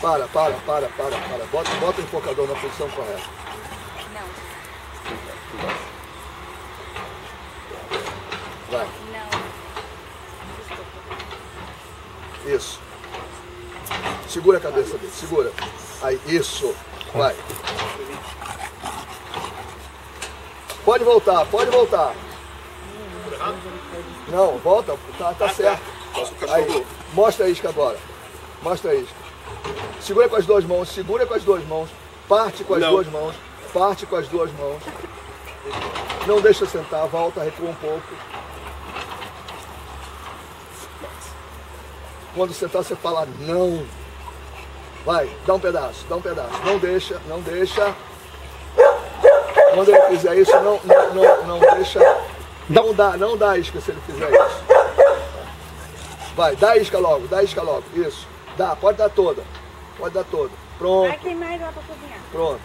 Para. Bota o enfocador na posição correta. Não. Vai. Não. Isso. Segura a cabeça dele, segura. Aí, isso. Vai. Pode voltar. Não, volta, tá certo. Aí, mostra a isca agora. Mostra a isca. Segura com as duas mãos, parte com as duas mãos, Não deixa sentar, volta, recua um pouco. Quando sentar, você fala não. Vai, dá um pedaço. Não deixa. Quando ele fizer isso, não deixa. Não dá isca se ele fizer isso. Vai, dá isca logo. Isso. Pode dar toda. Pronto. Vai queimar e lá pra cozinhar. Pronto.